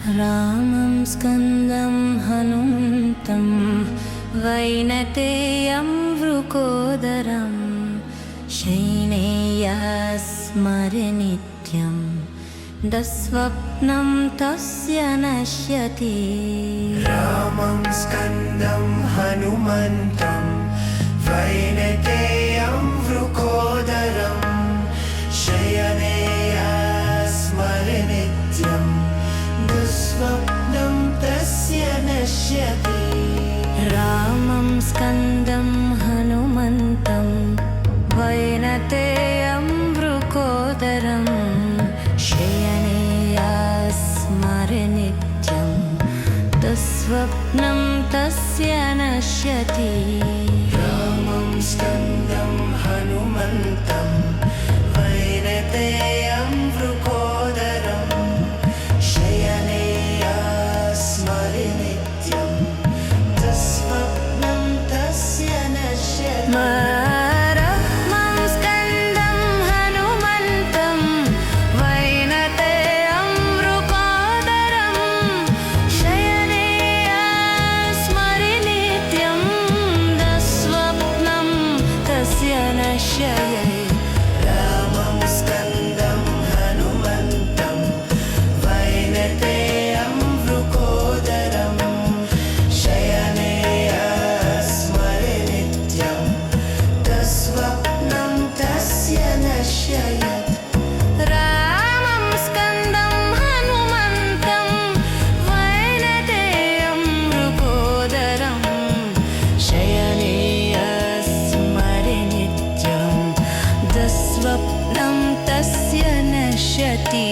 रामं स्कन्दं हनुमन्तं वैनतेयं वृकोदरं शय्नेया स्मरे नित्यं दुःस्वप्नं तस्य नश्यति। रामं स्कन्दं हनुमन्तं वैनतेयं वृकोदरं शय्नेया स्मरे नित्यं दुःस्वप्नं तस्य नश्यति। रामं स्कन्दं हनुमन्तं वैनतेयं वृकोदरं शय्नेया स्मरे नित्यं दुःस्वप्नं तस्य नश्यति। रामं स्कन्दं हनुमन्तं वैनतेयं वृकोदरं शय्नेया स्मरे नित्यं दुःस्वप्नं तस्य नश्यति। रामं स्कन्दं हनुमन्तं वैनतेयं वृकोदरं शय्नेया स्मरे नित्यं दुःस्वप्नं तस्य नश्यति। रामं स्कन्दं हनुमन्तं वैनतेयं वृकोदरं शय्नेया स्मरे नित्यं दुःस्वप्नं तस्य नश्यति। रामं स्कन्दं हनुमन्तं वैनतेयं वृकोदरं शय्नेया स्मरे नित्यं दुःस्वप्नं तस्य नश्यति।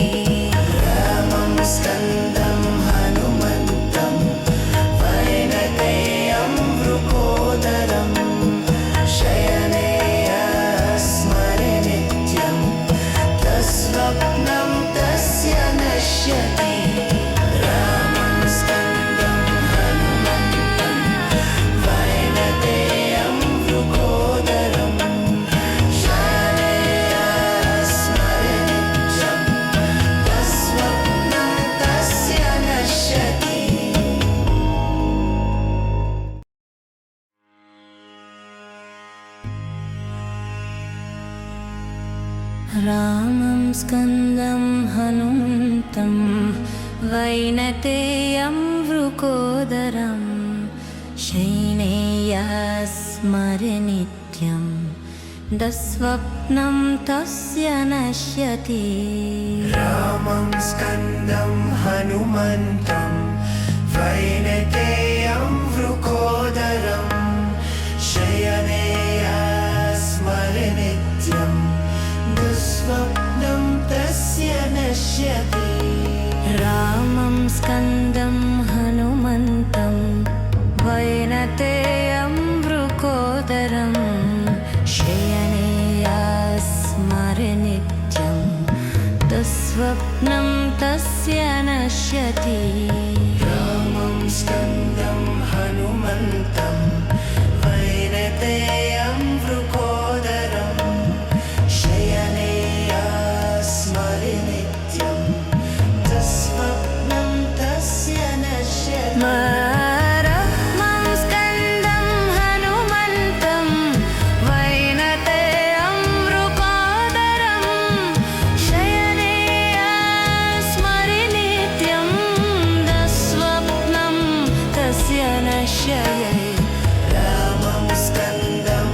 रामं स्कन्दं हनुमन्तं वैनतेयं वृकोदरं शय्नेया स्मरे नित्यं दुःस्वप्नं तस्य नश्यति। रामं स्कन्दं हनुमन्तं वैनतेयं वृकोदरं शय्नेया स्मरे नित्यं दुःस्वप्नं तस्य नश्यति। रामं स्कन्दं हनुमन्तं वैनतेयं वृकोदरं शय्नेया स्मरे नित्यं दुःस्वप्नं तस्य नश्यति। रामं स्कन्दं हनुमन्तं वैनतेयं वृकोदरं शय्नेया स्मरे नित्यं दुःस्वप्नं तस्य नश्यति। रामं स्कन्दं हनुमन्तं वैनतेयं वृकोदरं शय्नेया स्मरे नित्यं दुःस्वप्नं तस्य नश्यति। रामं स्कन्दं हनुमन्तं वैनतेयं वृकोदरं शय्नेया स्मरे नित्यं दुःस्वप्नं तस्य नश्यति। रामं स्कन्दं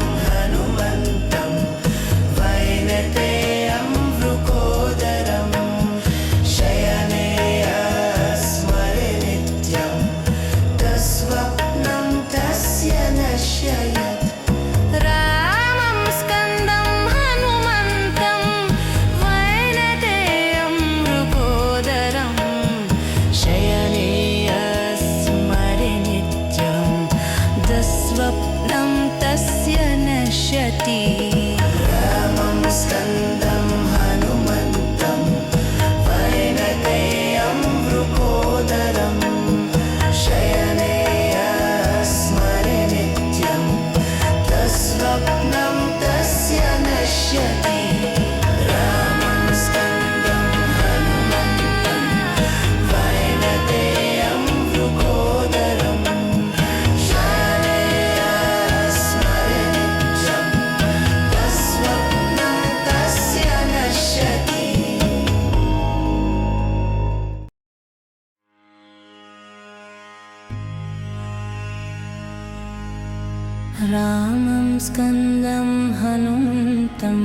स्कन्दं हनुमन्तं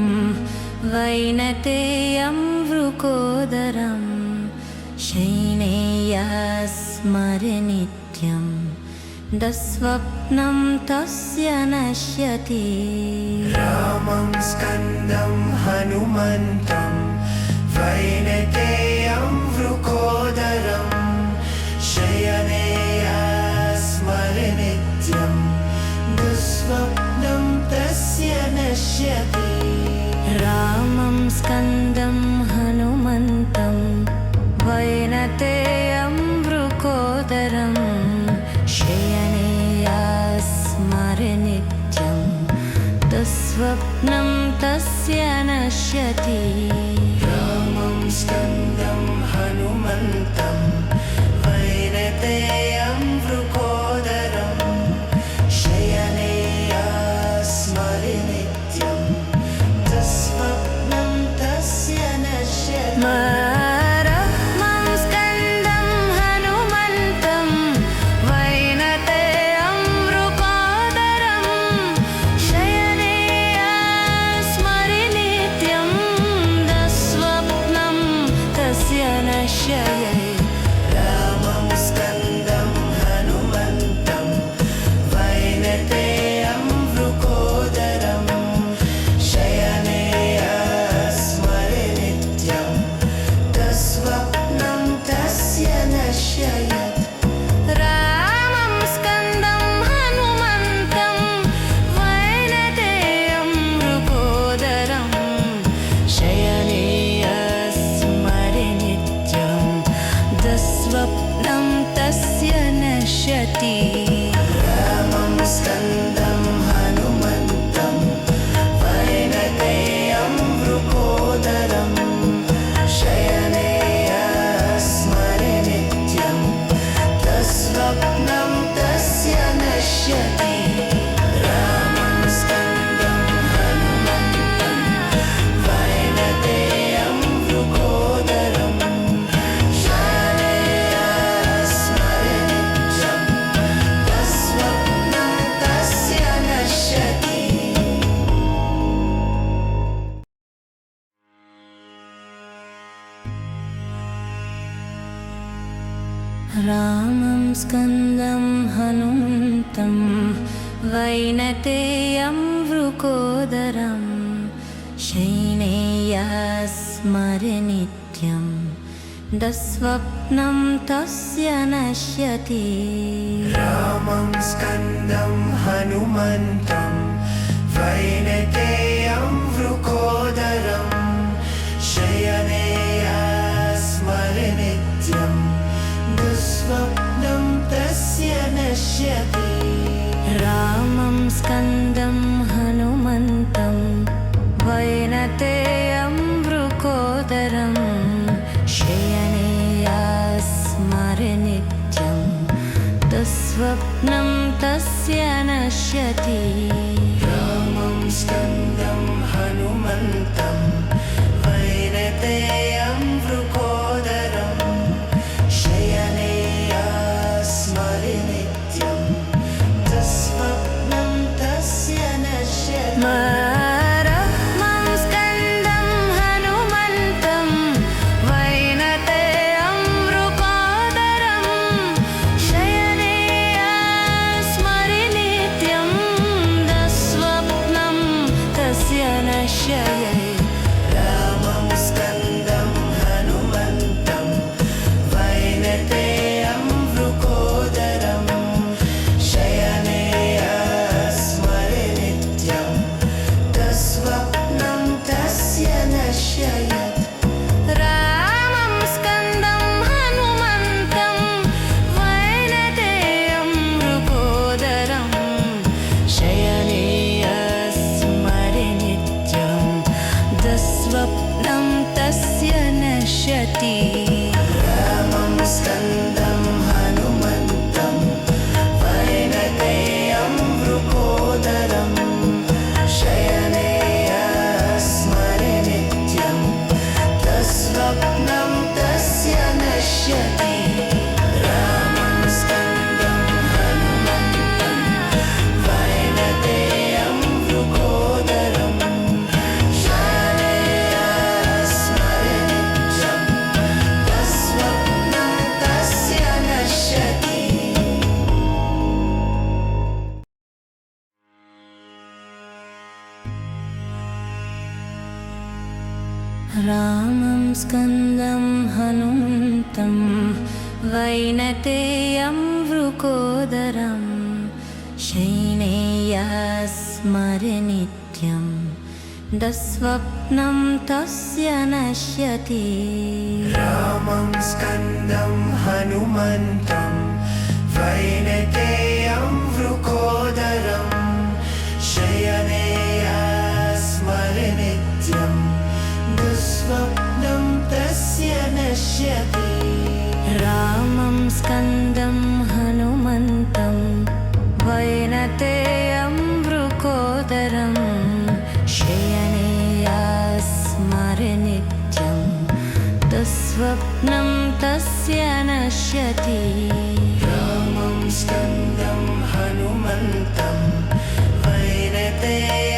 वैनतेयं वृकोदरं शयनेया स्मरे नित्यं दस्वप्नं तस्य नश्यति रामं स्कन्दं हनुमन्तं वैनतेयं वृकोदरं शयनेया स्मरे नित्यं दुःस्वप्नं तस्य नश्यति रामं स्कन्दं हनुमन्तं वैनतेयं वृकोदरं शयनेया स्मरे नित्यं दुःस्वप्नं तस्य नश्यति रामं स्कन्दं हनुमन्तं वैनतेयं वृकोदरं शयनेया स्मरे नित्यं दुःस्वप्नं तस्य नश्यति रामं स्कन्दं हनुमन्तं वैनतेयं वृकोदरं शयनेया स्मरे नित्यं दुःस्वप्नं तस्य नश्यति रामं स्कन्दं हनुमन्तं वैनतेयं वृकोदरं शयनेया स्मरे नित्यं दुःस्वप्नं तस्य नश्यति रामं स्कन्दं हनुमन्तं वैनतेयं वृकोदरं शयनेया स्मरे नित्यं दुःस्वप्नं तस्य नश्यति रामं स्कन्दं हनुमन्तं वैनतेयं वृकोदरं शयनेया स्मरे नित्यं दुःस्वप्नं तस्य नश्यति रामं स्कन्दं हनुमन्तं वैनतेयं वृकोदरं शयनेया स्मरे नित्यं दुःस्वप्नं तस्य नश्यति रामं स्कन्दं हनुमन्तं वैनतेयं वृकोदरं शयनेया स्मरे नित्यं दुःस्वप्नं तस्य नश्यति रामं स्कन्दं हनुमन्तं वैनतेयं वृकोदरं शयनेया स्मरे नित्यं दुःस्वप्नं तस्य नश्यति रामं स्कन्दं हनुमन्तं वैनतेयं वृकोदरं शयनेया स्मरे नित्यं दुःस्वप्नं तस्य नश्यति रामं स्कन्दं हनुमन्तं वैनतेयं वृकोदरं शयनेया स्मरे नित्यं दुःस्वप्नं तस्य नश्यति रामं स्कन्दं हनुमन्तं वैनतेयं वृकोदरं शयनेया स्मरे नित्यं दुःस्वप्नं तस्य नश्यति रामं स्कन्दं हनुमन्तं वैनतेयं वृकोदरं शयनेया स्मरे नित्यं दुःस्वप्नं तस्य नश्यति रामं स्कन्दं हनुमन्तं वैनतेयं वृकोदरं शयनेया स्मरे नित्यं दुःस्वप्नं तस्य नश्यति रामं स्कन्दं हनुमन्तं वैनतेयं वृकोदरं शयनेया स्मरे नित्यं दुःस्वप्नं तस्य नश्यति रामं स्कन्दं हनुमन्तं वैनतेयं रामं स्कन्दं हनुमन्तं वैनतेयं वृकोदरं शय्नेया स्मरे नित्यं दुःस्वप्नं तस्य नश्यति रामं स्कन्दं हनुमन्तं वैनतेयं वृकोदरं शयनेया स्मरे नित्यं दुःस्वप्नं तस्य नश्यति रामं स्कन्दं हनुमन्तं वैनतेयं वृकोदरं शयनेया स्मरे नित्यं दुःस्वप्नं तस्य नश्यति रामं स्कन्दं हनुमन्तं वैनतेयं